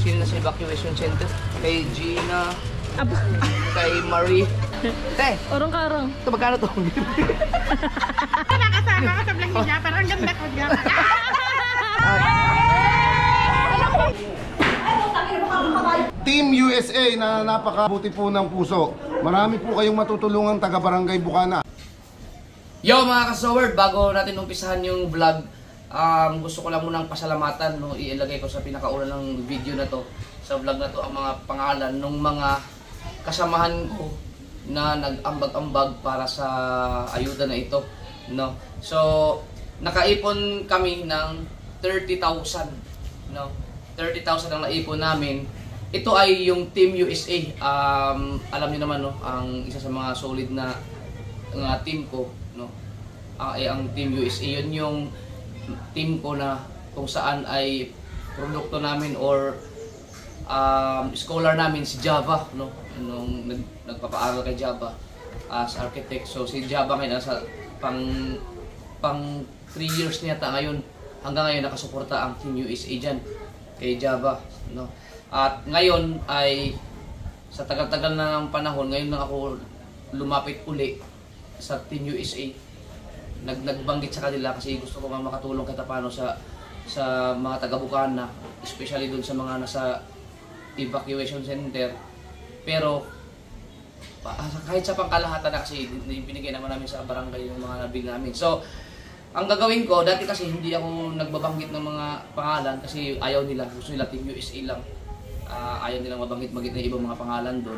sino na sa evacuation center? Kay Gina, kay Marie. Te, Orong karong. ito magkano to? Nakasama ka sa vlog niya, parang ganda ko niya. Team USA na napakabuti po ng puso. Marami po kayong matutulungang taga-barangay Bukana. Yo mga kasoward, bago natin umpisahan yung vlog, gusto ko lang munang pasalamatan, no? Iilagay ko sa pinakauna ng video na to, sa vlog na to, ang mga pangalan ng mga kasamahan ko na nag-ambag-ambag para sa ayuda na ito, no? So, nakaipon kami ng 30,000, no? 30,000 ang naipon namin. Ito ay yung Team USA. Alam niyo naman, no, ang isa sa mga solid na team ko, no, ay ang Team USA. Yun yung team ko na kung saan ay produkto namin or scholar namin si Java, no, nung nagpapaaral kay Java as architect. So si Java ngayon nasa pang 3 years niya ngayon, hanggang ngayon nakasuporta ang Team USA dyan kay Java, no. At ngayon ay sa tagal-tagal na ng panahon, ngayon na ako lumapit uli sa Team USA. Nagbanggit sa kanila kasi gusto ko nga makatulong kahit paano sa mga taga-Bukana, especially doon sa mga nasa evacuation center. Pero kahit sa pangkalahatan na kasi binigay naman namin sa barangay yung mga nabig namin. So ang gagawin ko, dati kasi hindi ako nagbabanggit ng mga pangalan kasi ayaw nila, gusto nila Team USA lang. Ayaw nilang mabanggit-banggit na ibang mga pangalan doon.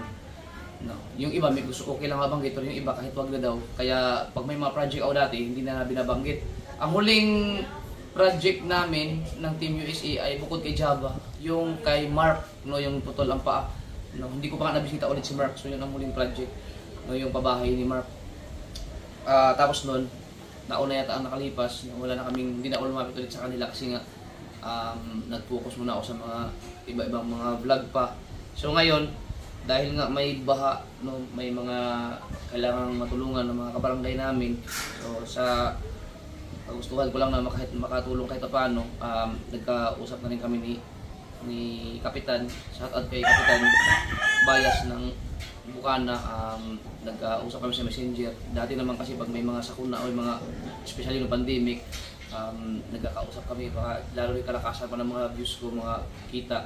No. Yung iba may gusto okay lang mabanggit, pero yung iba kahit wag na daw. Kaya pag may mga project ako dati, hindi na binabanggit. Ang huling project namin ng Team USA ay bukod kay Java, yung kay Mark, no, yung putol ang paa. No, hindi ko pa nga nabisita ulit si Mark, so yun ang huling project, no, yung pabahay ni Mark. Tapos noon, nauna yata ang nakalipas, wala na kaming, hindi na ako lumapit ulit sa kanila kasi nga nag-focus muna ako sa mga iba-ibang mga vlog pa. So ngayon, dahil nga may baha, no, may mga kailangang matulungan ng mga kabarangay namin. So sa gustuhan ko lang na makatulong kahit paano, nagkausap na rin kami ni Kapitan, shoutout kay Kapitan Bayas ng Bukana. Nagkausap kami sa Messenger. Dati naman kasi pag may mga sakuna o mga especially no pandemic, nagkakausap kami, lalo rin kalakasan pa ng mga views ko, mga kita.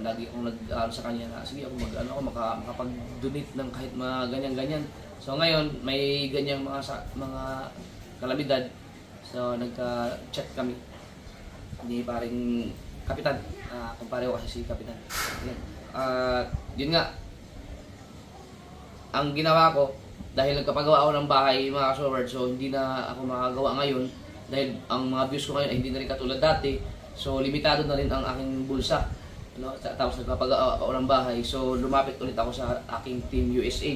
Lagi akong sa kanya na sige ako makapag-donate ng kahit mga ganyan-ganyan. So ngayon may ganyang mga kalamidad, so nagka-chat kami ni paring Kapitan, kumpare ko kasi si Kapitan. Yun nga, ang ginawa ko dahil nagkapagawa ako ng bahay mga kasoward, so hindi na ako makagawa ngayon dahil ang mga views ko ngayon ay hindi na rin katulad dati. So limitado na rin ang aking bulsa, no? Tapos nagpapagawa ako ng bahay, so lumapit ulit ako sa aking Team USA,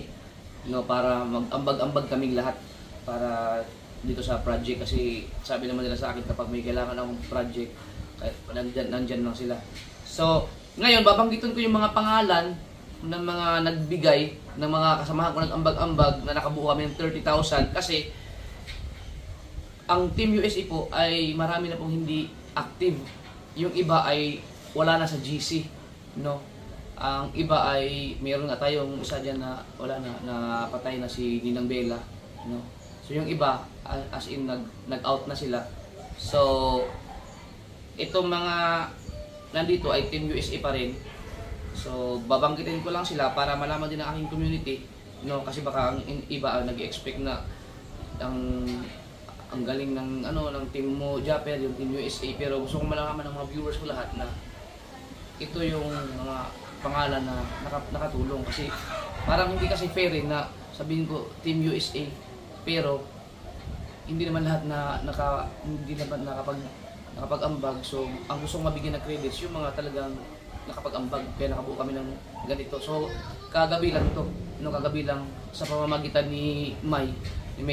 no, para mag-ambag-ambag kaming lahat para dito sa project. Kasi sabi naman nila sa akin kapag may kailangan akong project, kahit nandyan lang sila. So ngayon babanggitin ko yung mga pangalan ng mga nagbigay, ng mga kasamahan ko nag-ambag-ambag na nakabuo kami ng 30,000 kasi ang Team USA po ay marami na pong hindi active. Yung iba ay wala na sa GC, no. Ang iba ay mayroon na tayong isa diyan na wala na, napatay na si Ninang Bella, no. So yung iba as in nag-out na sila. So itong mga nandito ay Team USA pa rin. So babanggitin ko lang sila para malaman din ng aking community, no, kasi baka ang iba nag-expect na ang galing ng ng team mo Japper, yung Team USA, pero gusto kong malaman ng mga viewers ko lahat na ito yung mga pangalan na nakatulong. Kasi parang hindi kasi fair na sabihin ko Team USA pero hindi naman lahat na hindi naman nakapag-ambag. So ang gusto kong mabigyan ng credits yung mga talagang nakapag-ambag, kaya nakabuo kami ng ganito. So kagabi lang ito, kagabi lang sa pamamagitan ni May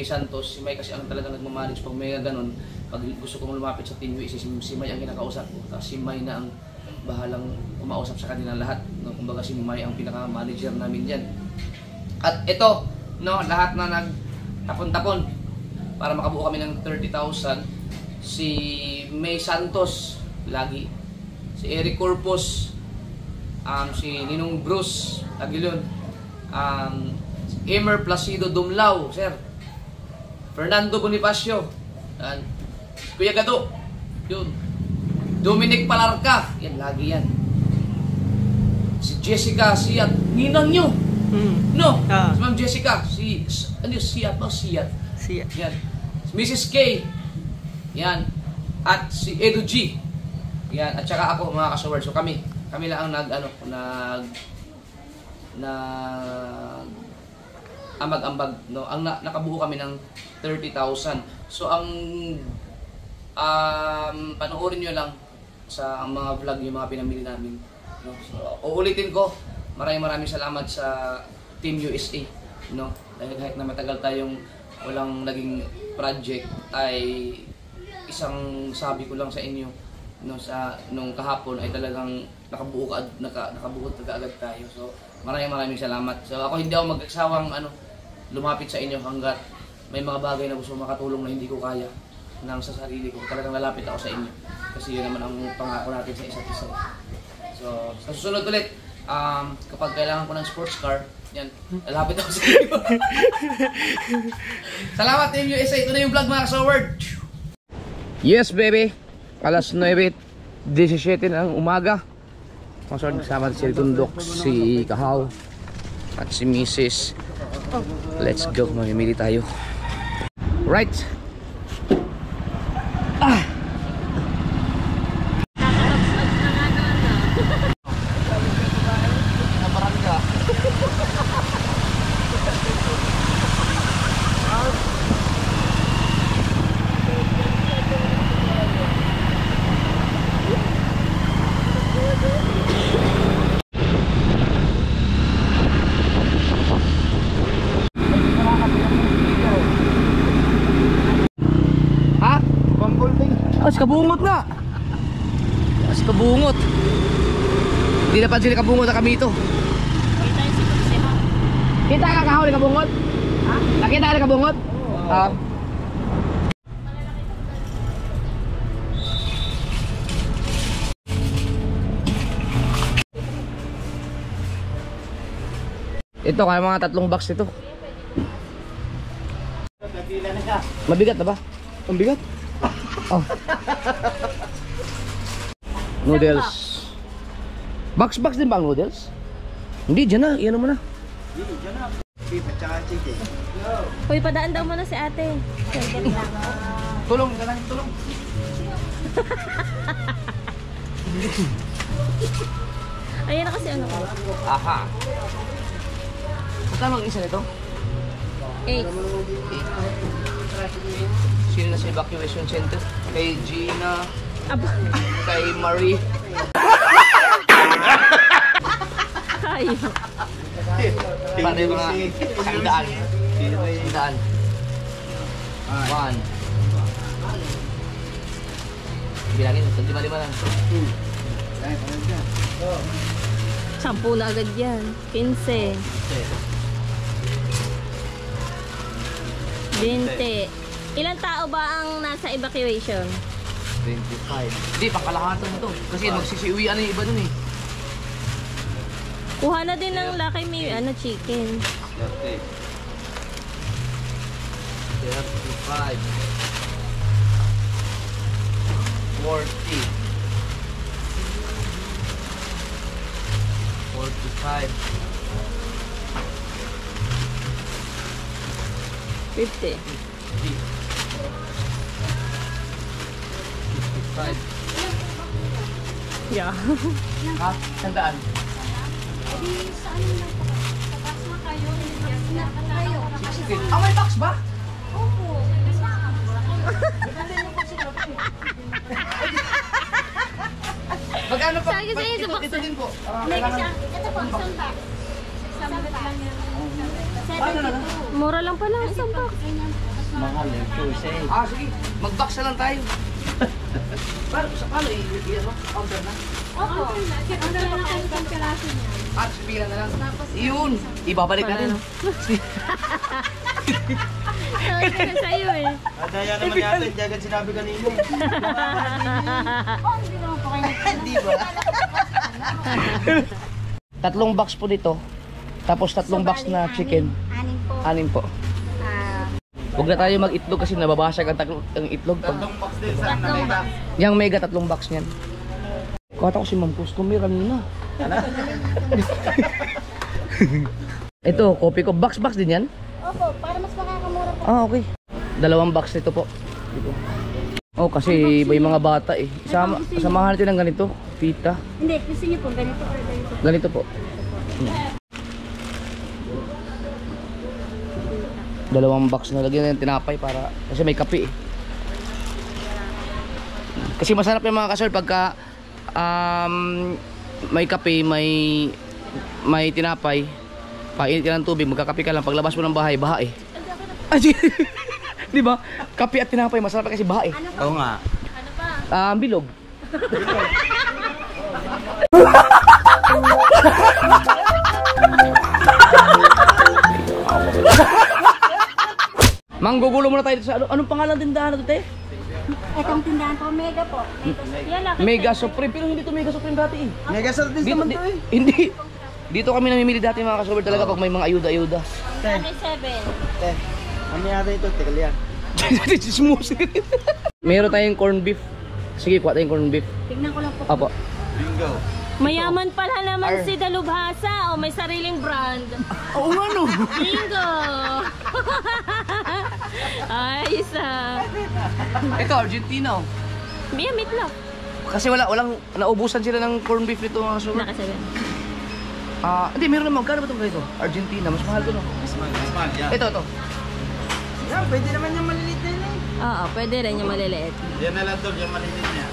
Santos. Si May kasi ang talagang nagmamanage pag may ganun. Pag gusto kong lumapit sa Team USA, si May ang kinakausap ko. Tapos si May na ang bahalang kumausap sa kanila lahat. No? Kumbaga si May ang pinaka-manager namin dyan. At ito, no, lahat na nagtapon-tapon para makabuo kami ng 30,000. Si May Santos, lagi. Si Eric Corpus, si Ninong Bruce Aguilon, Emer Placido Dumlao, sir. Fernando Bonifacio, yan. Kuya Gado, yun. Dominic Palarca, yan, lagi yan. Si Jessica Siat, ninang nyo. No, si Ma'am Jessica, Siat. Yan. Mrs. K, yan. At si Edu G, yan. At saka ako, mga kasaward. So kami lang ang ambag-ambag, no? Ang nakabuo kami ng 30,000. So ang panoorin nyo lang sa mga vlog yung mga pinamili namin, no? So uulitin ko, maraming salamat sa Team USA, no? Dahil kahit na matagal tayong walang naging project, ay isang sabi ko lang sa inyo, no, nung kahapon ay talagang nakabuo agad tayo. So maraming salamat. So ako hindi ako mag-aksawang lumapit sa inyo hanggat may mga bagay na gusto makatulong na hindi ko kaya nang sa sarili ko. Talagang lalapit ako sa inyo kasi yun naman ang pangako natin sa isa't isa. So sa susunod ulit, kapag kailangan ko ng sports car, yan, lalapit ako sa inyo. Salamat Team USA. Ito na yung vlog, mga kasaward. Yes baby, alas 9:17 ng umaga. Masarap kasama si Tundok, si Kahaw at si Mrs. Let's go, mamimili tayo. Right. Kabungot na! Mas kabungot! Hindi na pa sila kabungot na kami ito. Kita ka kahuli kabungot? Ha? Nakita ka kabungot? Oo. Ito kaya mga 3 box ito. Mabigat na ba? Ang bigat? Oh. Noodles. Box din ba ang noodles? Hindi, dyan na. Iyan mo na. Hindi, dyan na. Beef at saka chicken. Uy, padaan daw muna si ate. Tulong ka lang, tulong. Ayan na kasi ano. Aha. Magkano ang isa nito? 8. Sino na sa evacuation center? Kay Gina, Aba. kay Marie. Ayaw. Paano yung mga sandaan? Sandaan. 1. Bilangin, 5 lang. 10 na agad yan. 15. 20. Ilang tao ba ang nasa evacuation? 25. Hindi, pakalahatan mo to. Kasi magsisiuwian na yung iba dun eh. Kuha na din ng Lakay may chicken. 35. 40. 45. 50. 55. Yeah. Ha? Sandaan? Sige. Ah, may box ba? Magkano pa? Sige, sige, sa box. Ito din po. Ito po, isang box. Isang box lang yan. 72. Mura lang pala isang box. Mahal eh, Tuesday. Ah, sige. Mag-box na lang tayo. Paano counter na? Opo. Order na kayo ng piraso niya. At sabihin na lang. Iyon. Ibabalik natin. Sabi ko sa'yo eh. Daya naman natin, jagat sinabi kanina. Oh, hindi naman po kayo. Hindi ba? Tatlong box po dito. Tapos tatlong box na chicken. Anin po. 6 po. Huwag na tayo mag-itlog kasi nababasag ang itlog. Tatlong box din sa Mega. Yung mega 3 box niyan. Kata ko si Ma'am Customer kanina. Ito, kopi ko. Box din yan? Opo, para mas makakamura po. Ah, okay. 2 box nito po. Oh, kasi may mga bata eh. Samahan natin ng ganito. Pita. Hindi, gusto niyo po ganito or ganito? Ganito po. 2 box na lagyan ng tinapay para kasi may kape eh. Kasi masarap yung mga kasol pagka may kape, may tinapay, painit ka ng tubig, magkakape ka lang, paglabas mo ng bahay, baha eh. Di ba? Kape at tinapay masarap kasi baha eh. Oo nga. Bilog. Manggugulo muna tayo sa anong pangalan tindahan na to, te? Itong tindahan po, Mega po. Yan lang. Mega Supreme, pero hindi to Mega Supreme dati eh. Mega Sardines naman to eh. Hindi. Dito kami namimili dati mga kasober talaga pag may mga ayuda-ayuda. 27. Ano yata ito? Teka liyan. Smooth. Meron tayong corn beef. Sige, kuha tayong corn beef. Tignan ko lang po. Apo. Bingo. Mayaman pala naman si Dalubhasa o may sariling brand. Oo nga no. Bingo! Ayos ah. Ito, Argentina oh. Biya, meatloaf. Kasi walang naubusan sila ng corn beef nito mga kasober. Nakasabi. Hindi, meron naman. Magkano ba itong ganito? Argentina, mas mahal to no. Mas mahal yan. Ito. Yan, pwede naman yung maliliit na yun eh. Oo, pwede rin yung maliliit. Yan na lang doon, yung maliliit niya.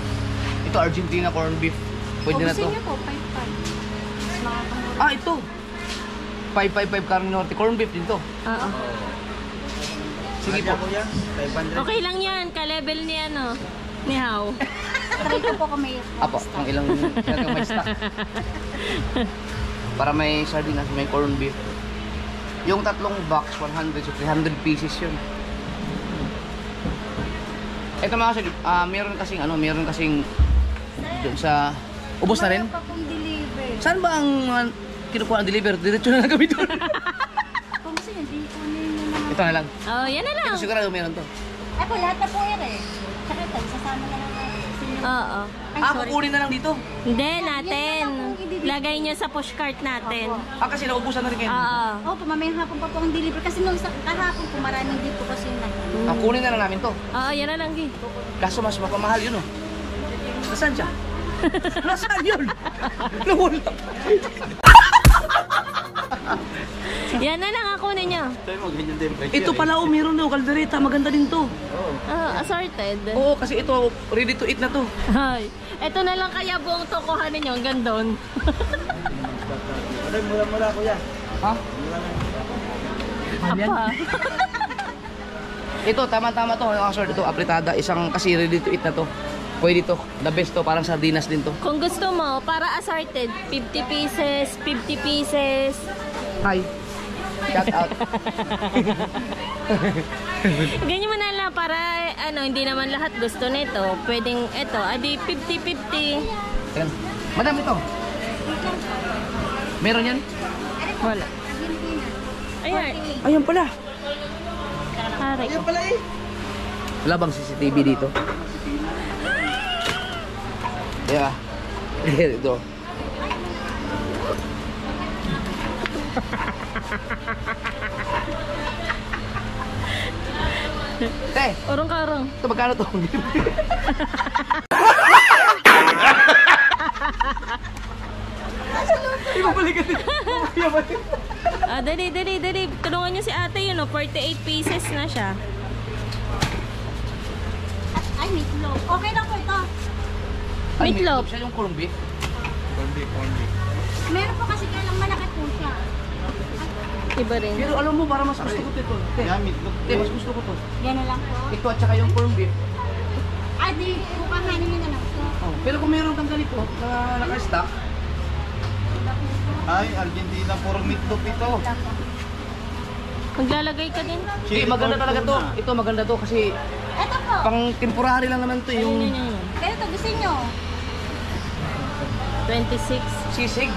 Ito, Argentina corn beef. Pwede na to. Gusto niyo po, 5-5. Mas makakamura. Ito. 555 Carne Norte. Corn beef din to. Oo. Sige po. Kuya, 500. Okay lang yan, ka-level ni ano, ni How. Try ko po kung may Apo, ang ilang talagang may stock. Para may sardinas, may corn beef. Yung tatlong box, 100, so 300 pieces yun. Ito mga kasyo, meron kasing doon sa, ubos na rin? Wala pa pong deliver. Saan ba ang kinukuha ng deliver? Diretso na lang kami doon. Kung gusto niyo, di ko naman. Ito na lang. Oh, yan na lang. Ito sigurado meron to. Ako, lahat na po yan eh. Tsaka ito, sasama na lang natin. Oo. Ay, sorry. Kukunin na lang dito. Hindi, natin. Lagay niya sa pushcart natin. Kasi naubusan na rin kayo. Oo. Opo, mamayang hapon pa po ang deliver. Kasi nung kahapon po, maraming dito kasi yung Kunin na lang namin to. Oo, yan na lang, Gi. Kaso mas mapamahal yun oh. Nasaan siya? Nasaan yun? Nawala. Yan na lang ako ninyo. Tayo mo, ganyan din. Ito pala oh, meron daw kaldereta. Maganda din to. Assorted. Oo, kasi ito ready to eat na to. Ay, eto na lang kaya buong tokohan ninyo hanggang doon. Ano, mura-mura kuya. Ha? Apa. Ito, tama-tama to. Ito, apritada. Isang kasi ready to eat na to. Pwede to. The best to. Parang sardinas din to. Kung gusto mo, para assorted, 50 pieces, 50 pieces. Hi. Shout out. Ganyan mo na lang para hindi naman lahat gusto nito. Pwedeng ito, adi 50-50. Ayan. Madam, ito. Meron yan? Wala. Ayan. Ayan pala. Aray. Ayan pala eh. Wala bang CCTV dito? Yeah. Ito. Te, Urong ka, urong. ito magkano to? Ibabalikan din. Dali. Tulungan niyo si ate yun, 48 pieces na siya. Ay, meatloaf. Okay lang po ito. Ay, Meatloaf. siya yung corn beef. Corn beef. Meron po kasi kailang malaki po siya. Iba rin. Pero alam mo, para mas gusto ko ito. Te, Yan, meatloaf. te, mas gusto ko to. Yan na lang po. Ito at saka yung corn beef. Ay, di, bukanganin nyo na lang po. Oh, pero kung meron kang ganito na naka-stock, Ay, Argentina, puro meatloaf ito. Maglalagay ka din. hindi, maganda talaga to. Ito maganda to kasi Ito po. pang temporary lang naman to yung Kaya ito, gusto nyo. 26. sisig.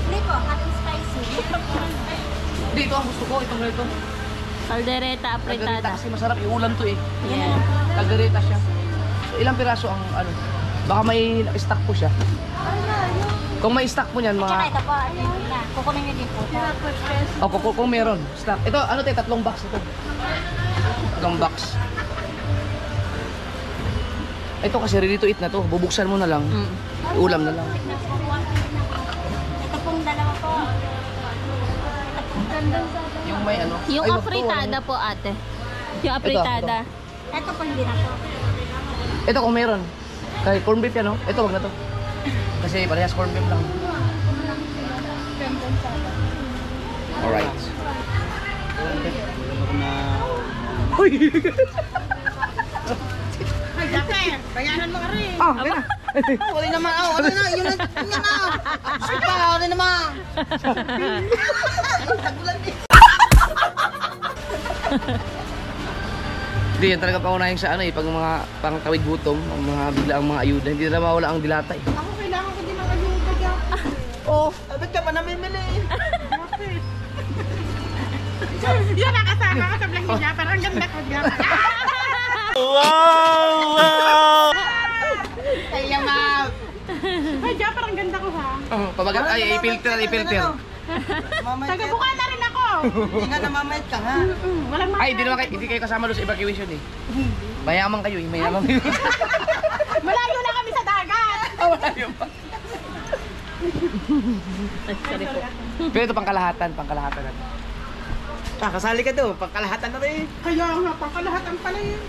Hindi po, hot and spicy. Hindi, ito ang gusto ko. Itong ganito. Caldereta Caldereta apretada. kasi masarap. Iulam to eh. Yeah. Caldereta siya. So, ilang piraso ang ano? Baka may stock po siya. Kung may stock po niyan, Tsaka mga... ito po, Argentina. Kukunin niyo din po ito. O, kung meron. Stock. Ito, ano tayo? 3 box ito. 3 box. Ito kasi ready to eat na to. Bubuksan mo na lang. Ulam na lang. Ito pong dalawa po. Ito pong ganda. Yung may ano? Yung ay, wag to, afritada po ate. Yung afritada. Ito po hindi na po. Ito kung meron. Kay corn beef yan, no? Ito, wag na to. Kasi parehas corn beef lang. Alright. Uy! Ay, dati. Bayanan mo ka rin. Ah, kaya. Wala naman. Wala na. Yun na. Sipa, wala naman. Hindi, yan talaga pangunahin sa ano eh. Pag mga pangtawid gutom, ang mga bigla ang mga ayuda. Hindi na mawala ang dilata eh. Ako kailangan ko din ng ayuda dyan. Oh, Ba't ka pa namimili? Yan, nakasama ka sa vlog niya. Parang ganda ko dyan. Wow! Kaya ma'am. Ay, dyan, parang ganda ko ha. pamagat ay i-filter, i-filter. Tagabuka na rin ako. Hindi nga namamayat ka nga. Walang Ay, hindi kayo kasama doon sa evacuation eh. Mayaman kayo eh, mayaman kayo. malayo na kami sa dagat. Malayo pa. Sorry po. Pero ito pangkalahatan natin. Ah, kasali ka doon. Pagkalahatan na rin. Kaya nga, pangkalahatan pala yun.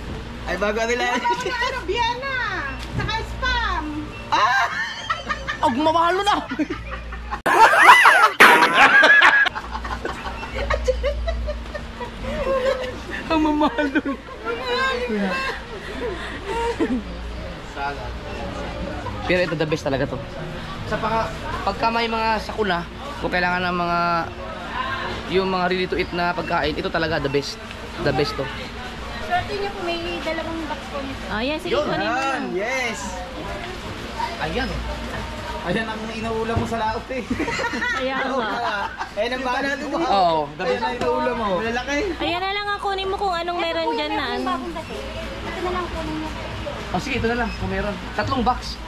Ay, bago nila. Ano, Vienna. Saka spam. Ang mamahalo na! Ang mamahalo. Pero ito the best talaga to. Sa pagka may mga sakuna, kung kailangan ng mga yung mga ready to eat na pagkain, ito talaga the best. The best to. Swerte niyo po, may dalawang box po nito. Oh, yes, sige, kunin mo na. Yes. Ayan. Ayan ang inuulam mo sa laot eh. Kaya nga. Ayan ang baka natin eh. Oo, the Ayan best. ang inuulam mo. Malalaki. Ayan na lang ang kunin mo kung anong meron dyan na ano. Bagong dati. Ito na lang kunin niyo. Oh, sige, ito na lang kung meron. 3 box.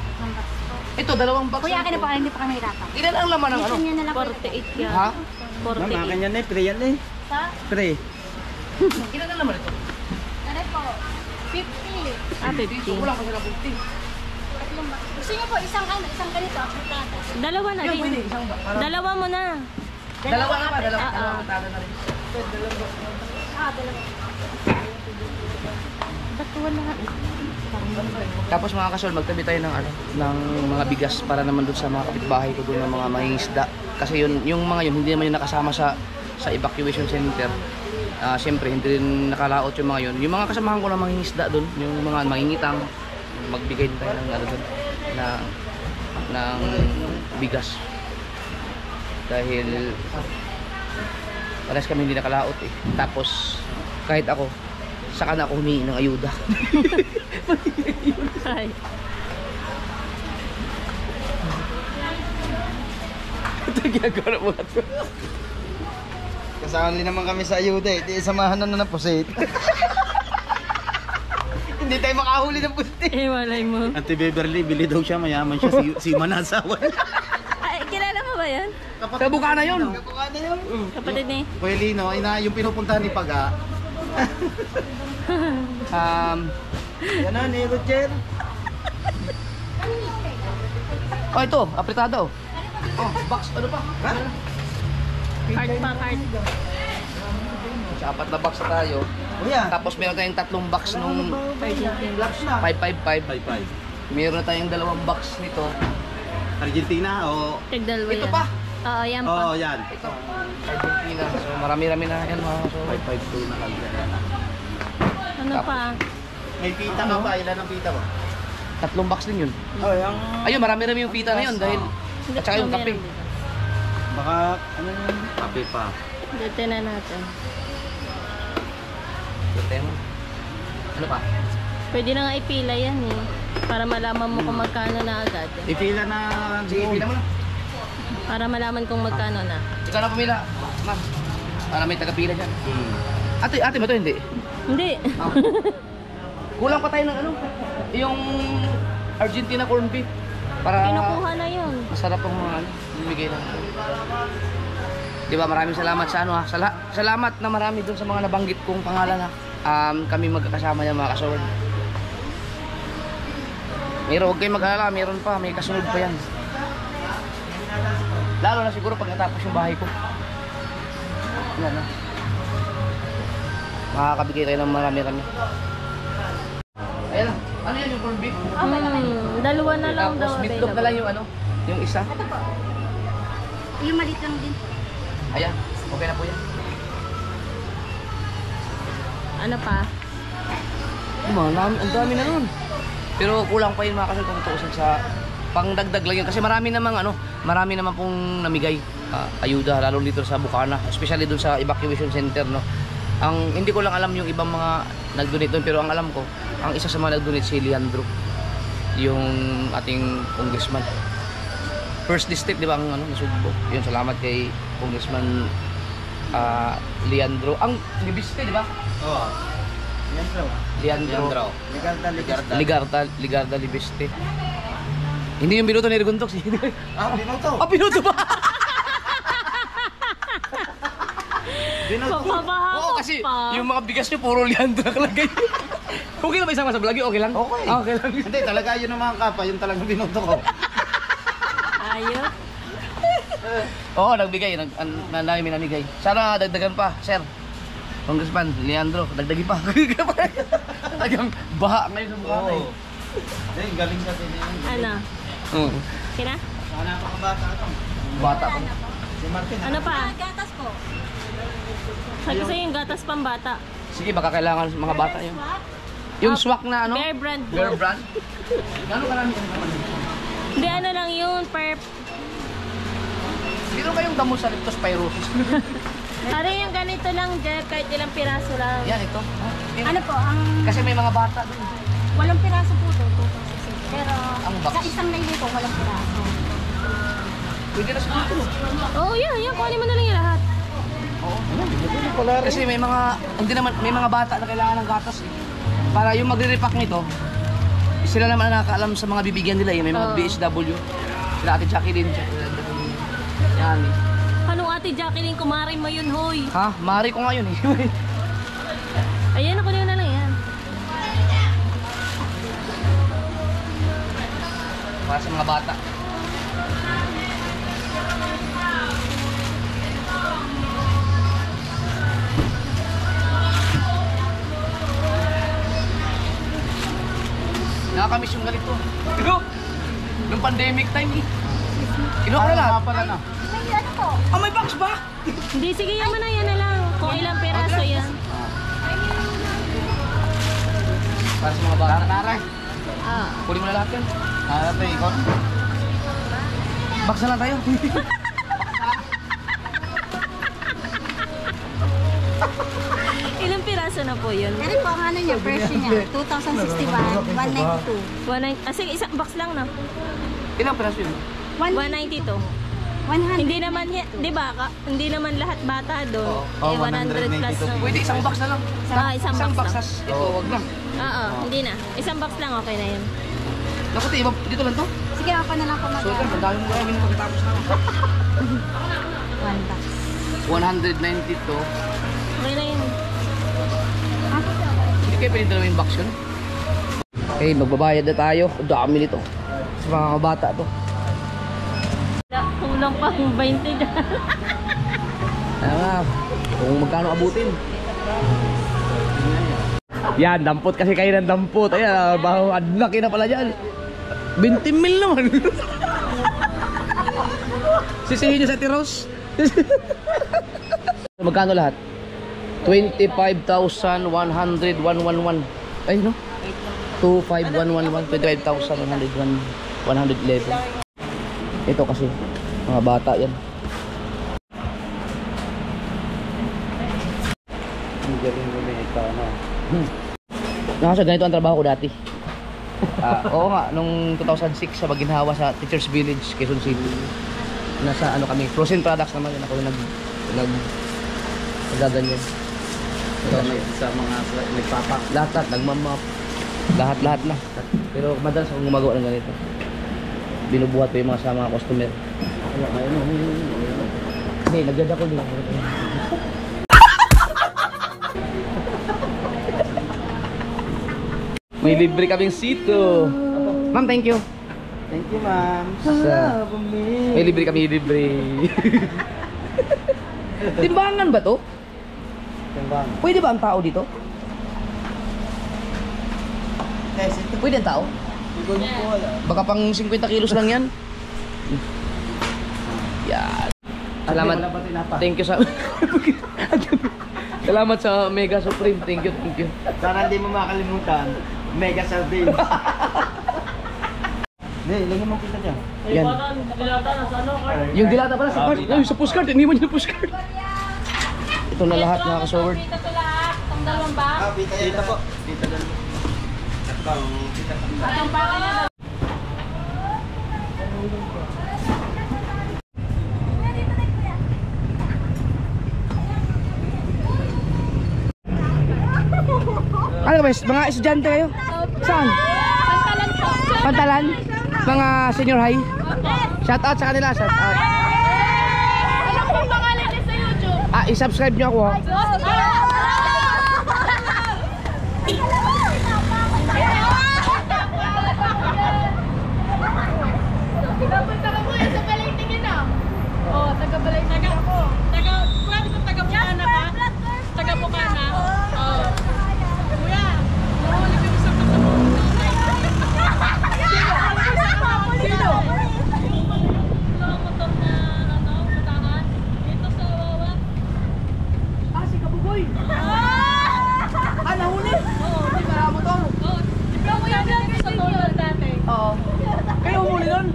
Ito, 2 box. Kuya, akin na po, hindi pa kami hirapan. Ilan ang laman ng ano? Gusto niyo na lang po. 48 yan. Ha? Ma'am, 48. akin yan eh. Pre yan eh. Sa? Pre. Ilan ang laman ito? Ano po? 50. Ah, 50. So, 50. kulang pa sila 50. Tatlong box. Gusto niyo po, isang ganito, afritada. Dalawa na Yan, rin. pwede. Isang ba? Parang- Dalawa mo na. Dalawa na ba? Dalawa. Ah, Dalawa ah. katada na rin. Dalawa. Ba't wala? Tapos mga kasol, magtabi tayo ng ano, ng mga bigas para naman doon sa mga kapitbahay ko doon ng mga mangingisda. Kasi yun, yung mga yun hindi naman yung nakasama sa evacuation center. Siyempre hindi rin nakalaot yung mga yun. Yung mga kasamahan ko na mangingisda doon, yung mga mangingitang, magbigay din tayo ng ano doon ng bigas. Dahil parehas kami hindi nakalaot eh. Tapos kahit ako, saka na ako humingi ng ayuda. Ay. Ito ginagawa na mga to. Kasali naman kami sa ayuda eh. Di samahan na ng pusit. Hindi tayo makahuli ng pusit. Eh, walay mo. Auntie Beverly, bili daw siya, mayaman siya, si Manasawa. Ay, kilala mo ba yan? Sa bukana yun. Kapag ano yun? Kapatid ni. Kuya Lino, yung pinupuntahan ni Paga, Yan na, ni Roger. Oh, ito, apretado. Oh, box, ano pa? Card pa, card. Sa 4 na box na tayo. Kuya. Tapos meron tayong 3 box nung Argentina. 555. Meron na tayong 2 box nito. Argentina o... Tigdalwa Ito yan. pa. Oo, yan pa. Oo, yan. Ito, Argentina. So marami-rami na yan mga so. 552 na lang. Ano pa? May pita ka pa, ilan ang pita mo? 3 box din yun. Oh, yung... Ayun, marami-rami yung pita na yun dahil at saka yung kape. Baka, ano yun? Kape pa. Dito na natin. Ito mo. Ano pa? Pwede na nga ipila yan eh. Para malaman mo kung magkano na agad. Ipila na. Sige, ipila mo na. Para malaman kung magkano na. Ikaw na pumila, ma'am. Para may tagapila dyan. Ate ba ito? Hindi. Hindi. Ah. Kulang pa tayo ng ano? Yung Argentina corned beef. Para Kinukuha na yun. masarap ang mga ano, bibigay lang. Di ba, maraming salamat sa ano ha. Salamat na marami dun sa mga nabanggit kong pangalan ha. Kami magkakasama yan mga kasawad. Huwag kayong mag-alala, meron pa, may kasunod pa yan. Lalo na siguro pag natapos yung bahay ko. Yan na. Makakabigay tayo ng marami-rami. Ayan na. Ano yan yung corned beef? Dalawa na lang daw Tapos meatloaf na lang yung ano, yung isa. Ito po. Yung maliit lang din. Ayan, okay na po yan. Ano pa? Ang dami na nun. Pero kulang pa yun mga kasal kung tuusin sa pangdagdag lang yun. Kasi marami naman pong namigay ayuda, lalo dito sa Bukana. Especially dun sa evacuation center, no. Hindi ko lang alam yung ibang mga nag-donate doon, pero ang alam ko, ang isa sa mga nag-donate si Leandro, yung ating congressman. First district, di ba, ang Nasugbo. Yun, salamat kay Congressman Leandro. Ang Libiste, di ba? Oo. Leandro. Ligarda Libiste. Hindi yung binuto ni Riguntok. Binoto. Binuto ba? Papahapok Oo, kasi pa. yung mga bigas nyo, puro Leandro nakalagay. Okay na ba isama sa vlog? Okay lang? Okay. Okay lang. Hindi, talaga yun ang mga kapa, yun talagang binoto ko. Ayos. Oo, nagbigay. Nandami may namigay. Sana dagdagan pa, sir. Congressman Leandro, dagdagi pa. Talagang baha ngayon sa mukha na eh. Hindi, galing sa din yun. Ano? Oo. Kina? Sana pa kabata ito. Bata pa. Si Martin. Ano pa? Gatas po. Sabi sa'yo yung gatas pambata. Sige, baka kailangan mga bata yun. Yung swak na ano? Bear brand po. Bear brand? Gano'n karami yung naman? Hindi, ano lang yun per... Dito kayong damo sa leptospirosis. Ari yung ganito lang, Jeff, kahit ilang piraso lang. Yan, ito. Ano po, ang Kasi may mga bata doon. walang piraso po ito, 2,600. Pero Ang box. sa isang laylay po, walang piraso. Pwede na siguro ito. Oo, yan. Kuhanin mo na lang yung lahat. Kasi may mga, hindi naman, may mga bata na kailangan ng gatas eh. Para yung magre-repack nito, sila naman ang nakakaalam sa mga bibigyan nila eh. May mga Oo. BSW. Sila Ate Jacqueline. Yan eh. Anong ate Jacqueline, kumarin mo yun, hoy. Ha? Mari ko nga yun eh. Ayan, kunin mo na lang yan. Para sa mga bata. Nakakamiss yung ganito. Digo! Nung pandemic time eh. Kinuha ko na lahat. Pala na. May ano po, May box ba? Hindi, sige, yaman na yan na lang. Kung ilang piraso yan. Para sa mga bata. Taray. Ah. Kunin mo na lahat yan. Ito, ikot. Box na lang tayo. Ilang piraso na po yun? pero po ang ano niya, version niya, 2061, 192. Sige, isang box lang na. Ilang piraso yun? 192. 100. Hindi naman, di ba? Hindi naman lahat bata doon. Oo, 100 plus 192. na. Pwede isang box na lang. Isang box box lang. Ito, wag lang. Oo, hindi na. Isang box lang, okay na yun. Naku, dito lang to. Sige, ako na lang po So, ito, ang dami mo kaya pagkatapos na. 1 box. 192. Okay na yun. Hindi kayo pwede dalawin box yun? Okay, magbabayad na tayo. Ang dami nito. Sa mga bata to. Kulang pa kung 20 dyan. Ayan nga, kung magkano abutin. Yan, dampot kasi kayo ng dampot. Ayan, ang laki na pala dyan. 20 mil naman. Sisihin nyo sa tiros. Magkano lahat? 25,100, 111. Ay, no? 25,111, 25,100, 111. Ito kasi, mga bata yan. Ang galing mo na ito, ano. Nakasa ganito ang trabaho ko dati. Oo nga, nung 2006 sa Maginhawa sa Teachers Village, Quezon City. nasa ano kami, frozen products naman yun ako nagaganyan. Sa mga nagpapak. Lahat, nagmamap. Lahat na. Pero madalas akong gumagawa ng ganito. Binubuhat ko yung mga sa mga customer. Hindi, nagdada ko din. May libre kaming sito. Ma'am, thank you. Thank you, ma'am. May libre kami, libre. Timbangan ba to? Timbang. Pwede ba ang tao dito? Guys, ito Pwede ang tao? po wala. Baka pang 50 kilos lang yan. Yan. Salamat. Wala ba tinapa? Thank you sa... Salamat sa Mega Supreme. Thank you. Sana hindi mo makalimutan. Mega sardine. Hindi, ilagay mo kita dyan. Yan. Yung dilata pala sa card. Ay, sa postcard. Hindi mo yung postcard. Ito na lahat mga kasoward. Pita to lahat. Itong dalawang ba? Dito po. Dito lang. Itong pa niya. Ano ba? Mga estudyante kayo? Saan? Pantalan po. Pantalan? Mga senior high? Shout out sa kanila. Shout out. Ano po pangalan niya sa YouTube? I-subscribe nyo ako ha. Dapat ka mo yan sa Balaytingin ah. Oo, taga Balaytingin ako. Pwede kong taga Bukana ka? Taga Bukana? Oo. Kuya, nahuli kami sa kasama. Sino? Yung motor na batangan. Dito sa Wawa. Si Kabuboy. Nahuli? Oo, di ba? Motor? Oo. Di ba mo yan sa motor dati? Oo. Kayo umuli nun?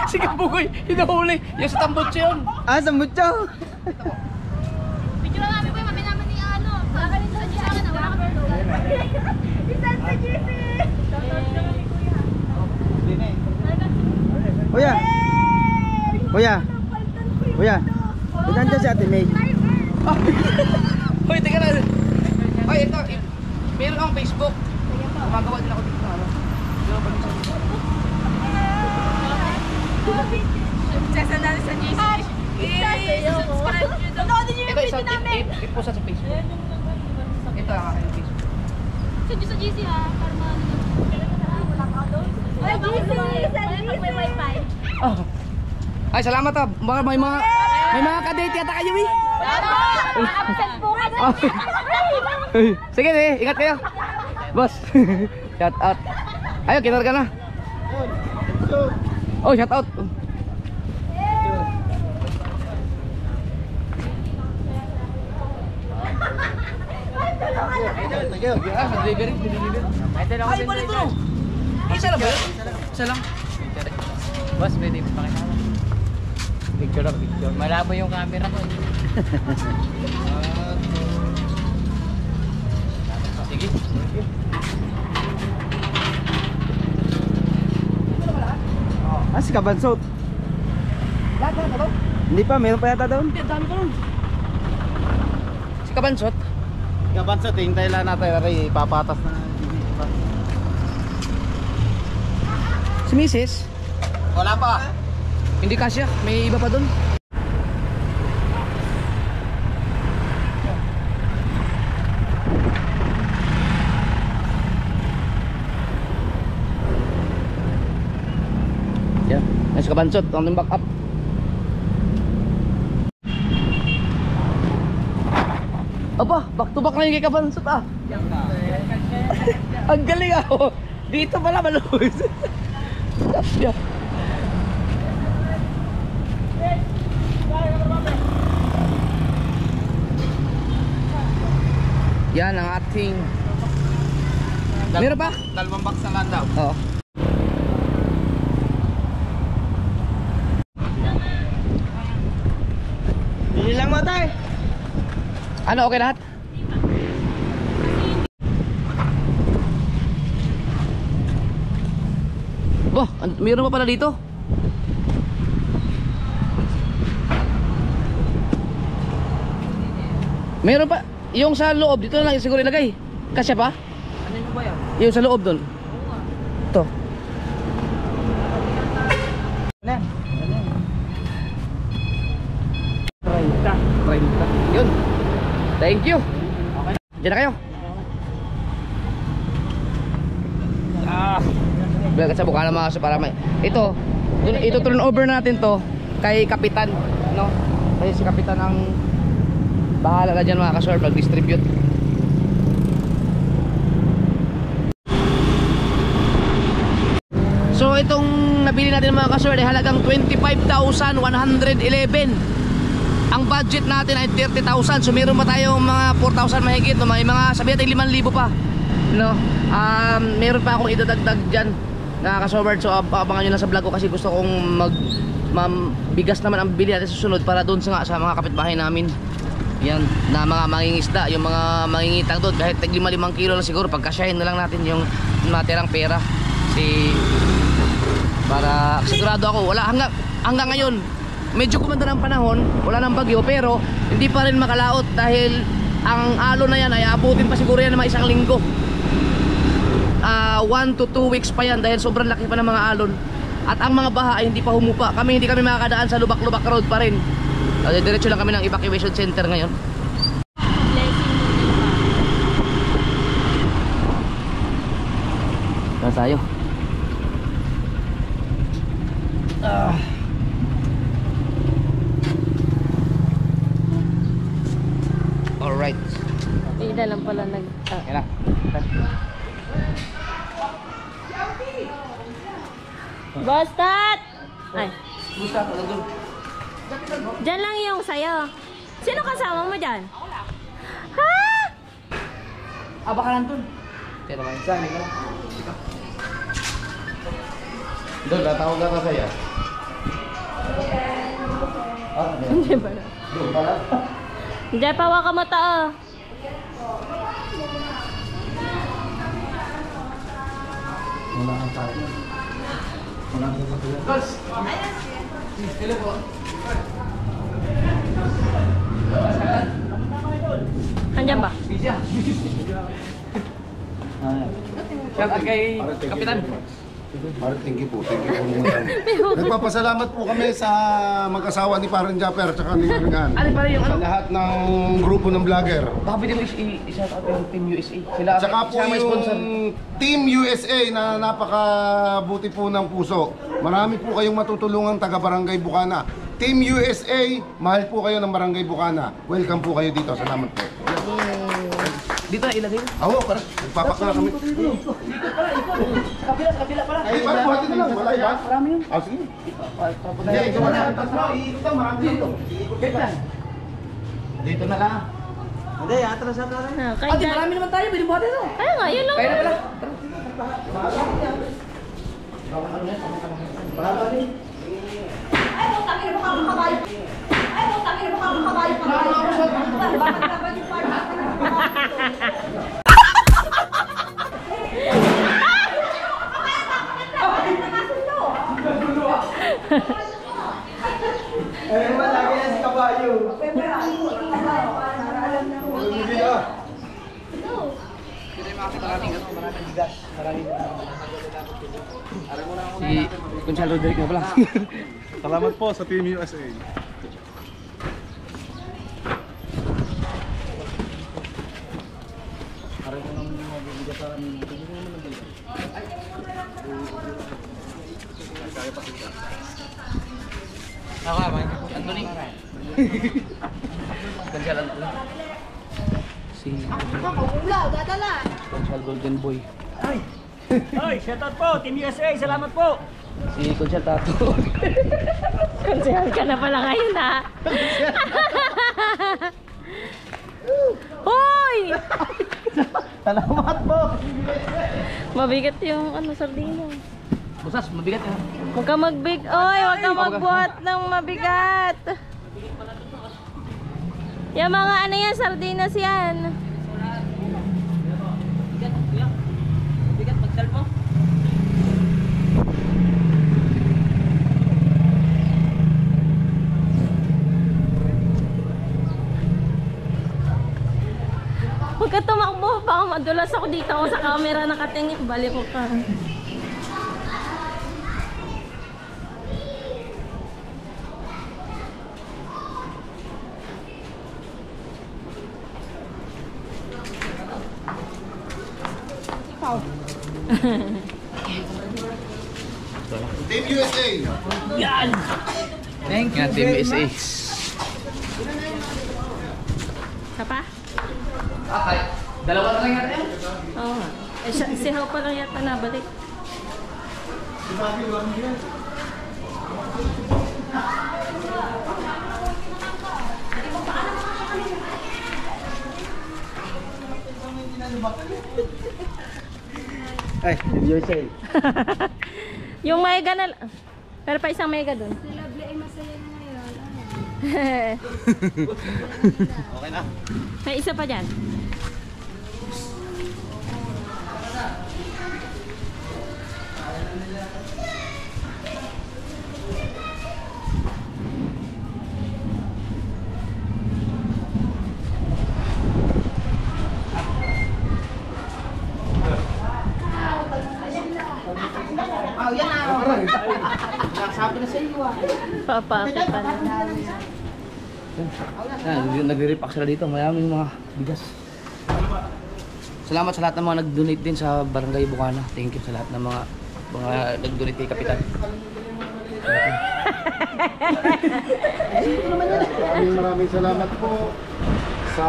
Si Kabugoy, hinahuli. Yung sa tambotso yun. Ah, sa mucho. Picture lang namin ko yung mami namin ni ano. Wala ka rin sa GC. Wala ka rin Isan sa GC. Kuya. Kuya. Kuya. Nandiyan si Ate May. Hoy, teka na. Ay, ito. Meron akong Facebook. Gumagawa din ako dito ng ano. Sesa natin sa GC. I-subscribe nyo daw. Panoodin nyo yung Ito, video namin. i-post sa Facebook. Ito ang aking Facebook. Send nyo sa GC ha. Para maano nyo. Wala ka doon. Ay, GC! Sa GC! May wifi. Oh. Ay, salamat ah. May mga kadate yata kayo eh. Absent po ka Ah. Sige, ingat kayo. Boss. Shout out. Ayo, kita ka na. Oh, shout out. Delivery. Ay, pala ito. Isa lang ba yun? Isa lang. Boss, pwede mo pakilala. Picture lang, picture. Malabo yung camera ko. Sige. Ah, si Kabansot. Lahat na ba? Hindi pa, meron pa yata doon. Ang dami pa nun. Si Kabansot. Kabansot, hintay lang natin. Aray, papatas na. Si Mrs. Wala pa. Hindi kasya. May iba pa dun. Yan. Nasa Kabansot. Ang back up. Aba, back to back na yung kay Kabansot ah. Ang galing ako. Dito pala maluhos. Yeah. Yan ang ating... Meron pa? Dalawang box na lang daw. Oo. Bili lang mo tayo. Ano, okay lahat? Bah, meron pa pala dito. Meron pa. Yung sa loob, dito na lang siguro ilagay. Kasya pa? Ano ba yan? Yung sa loob doon. Ito. Ano? 30. Yun. Thank you. Diyan na kayo. Bilang sa buka na mga kaso para may... Ito turn over natin to kay Kapitan, no? Kasi si Kapitan ang bahala na dyan mga kasor mag-distribute. So itong nabili natin mga kasor ay halagang 25,111. Ang budget natin ay 30,000. So meron pa tayong mga 4,000 mahigit, no? May mga sabi natin 5,000 pa, no? Meron pa akong idadagdag dyan na kasobert. So abangan nyo lang sa vlog ko kasi gusto kong bigas naman ang bili natin susunod para doon sa mga kapitbahay namin. Yan, na mga mangingisda, yung mga mangingitang doon, kahit 5 kilo lang siguro, pagkasyahin na lang natin yung natirang pera. Para sigurado ako, wala hanggang ngayon medyo kumanda ng panahon, wala nang bagyo, pero hindi pa rin makalaot dahil ang alon na yan ay abutin pa siguro yan ng mga 1 linggo. 1 to 2 weeks pa yan dahil sobrang laki pa ng mga alon. At ang mga baha ay hindi pa humupa. Hindi kami makakadaan sa Lubak-Lubak Road pa rin. Diretso lang kami ng evacuation center ngayon. Tayo. Alright. Hindi na lang pala nag... Yan na. Bostat! Ay. Diyan lang yung sayo. Sino kasama mo dyan? Ha? Baka nandun. Kaya naman isa, hindi ka lang. Doon, natawag ka sa'yo. Hindi ba na? Doon pala. Hindi pa waka mo to. Wala kang tayo. Wala kang tayo. Girls! Hello po. Andyan ba? Busy ah. Siyempre kay Kapitan. Parang thank you po madam. Nagpapasalamat po kami sa mag-asawa ni Parang Japper at ni Ringan. Ano pala yung Sa lahat ng grupo ng vlogger. Baka pwede mo i-shout out yung Team USA. Sila Tsaka po may sponsor. yung Team USA na napakabuti po ng puso. Marami po kayong matutulungan taga Barangay Bukana. Team USA, mahal po kayo ng Barangay Bukana. Welcome po kayo dito. Salamat po. Dito na ilagay. Ako, parang nagpapak na kami. Sa kabila pala. Ay, parang buhatin na lang. Wala iba? Marami yun. Ah, sige. Hindi, ikaw na. Tatlo, iikot lang. Marami dito. Dito na lang. Hindi, atras na rin. Kaya Ate, marami naman tayo. Pwede buhatin ito. Kaya nga, yun lang. Kaya na pala. Eh, malagi na si Kabayo. Si Conchal Roderick na pala. Salamat po sa Team USA. Ako ba? Anthony. Conchal Anthony. Si Conchal Golden Boy. Hoy, shout out po, Team USA, salamat po. Si Conchal Tato. Konsehal ka na pala ngayon, ha? Hoy! Salamat po. Mabigat yung sardina. Busas, mabigat yan. Huwag kang Oy, huwag kang magbuhat ng mabigat. Yung mga yan, sardinas yan. Bigat magdal mo. Makadulas ako dito ako sa camera nakatingin. Balik ko ka. Team USA. Thank you. Yan, Team USA. Isa pa? Okay. Dalawa na lang yan. Oo nga. Eh, si Hao pa lang yata nabalik. Ay, USA. Yung mega na pero pa isang mega dun. Si Lovely ay masaya na ngayon. Okay na. May isa pa dyan. Papakit pa na. Nagre-repack sila dito. Maraming mga bigas. Salamat sa lahat ng mga nag-donate din sa Barangay Bukana. Thank you sa lahat ng mga nag-donate kay Kapitan. Maraming salamat po sa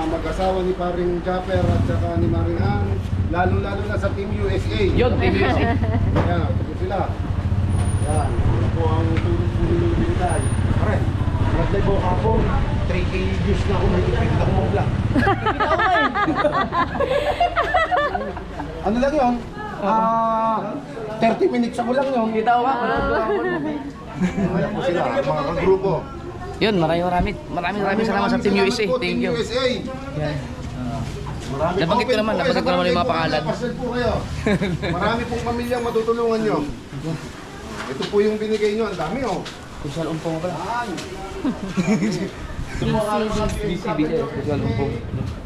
mag-asawa ni Paring Japper at saka ni Maring Ann, lalo-lalo na sa Team USA. Yun, Team USA. Yan, ito sila. Yan, ito po ang tulong-tulong bintay. Pare, nag-live ako ako, 3K views na ako, may ipit ako mag-vlog. Ano lang yun? 30 minutes ako lang yun. Kita ko ka. Ayan po sila, mga kagrupo. Yun, maraming salamat sa Team USA. Thank you. USA. Yan. Marami Nabanggit ko naman yung mga pangalan. Pasal po kayo. Marami pong pamilyang matutulungan nyo. Ito po yung binigay nyo. Ang dami oh. Kusal umpong pala. Yan. BCB. Kusal umpong.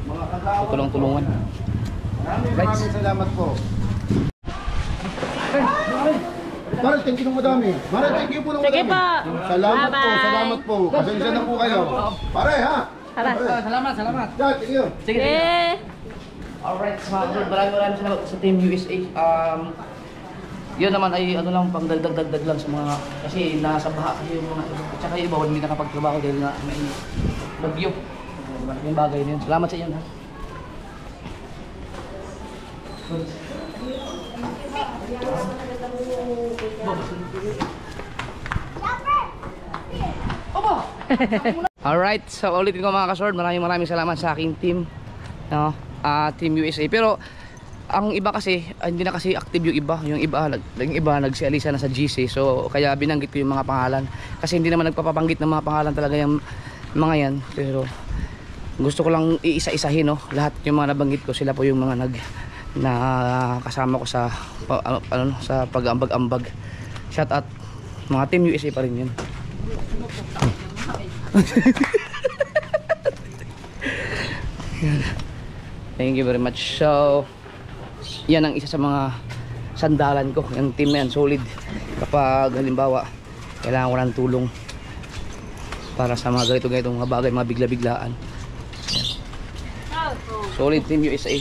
Mga kagawa. Tulong-tulungan. Maraming salamat po. Maral, thank you ng madami. Maral, thank you po ng Sige madami. po. Salamat po, Bye-bye. salamat po. Pasensya na po kayo. Pare ha. Tara. Salamat. Yan, thank you. Sige. Eh. Alright, maraming salamat sa Team USA. Yun naman ay ano lang, pang dagdag lang sa mga, kasi nasa baha kasi yung mga, at saka yung iba, hindi nakapagtrabaho dahil na may bagyo. Malaking bagay na yun. Salamat sa inyo ha. Alright, so ulitin ko mga kasword, maraming salamat sa aking team, no? Team USA. Pero ang iba kasi hindi na kasi active yung iba nagsialisa na sa GC, so kaya binanggit ko yung mga pangalan kasi hindi naman nagpapabanggit ng mga pangalan talaga yung mga yan, pero gusto ko lang iisa-isahin, no? Lahat yung mga nabanggit ko, sila po yung mga kasama ko sa sa pag-ambag-ambag. Shout out mga Team USA pa rin yun. Thank you very much. So yan ang isa sa mga sandalan ko, yung team na yan, solid kapag halimbawa kailangan ko ng tulong para sa mga ganitong mga bagay, mga bigla-biglaan. Solid Team USA.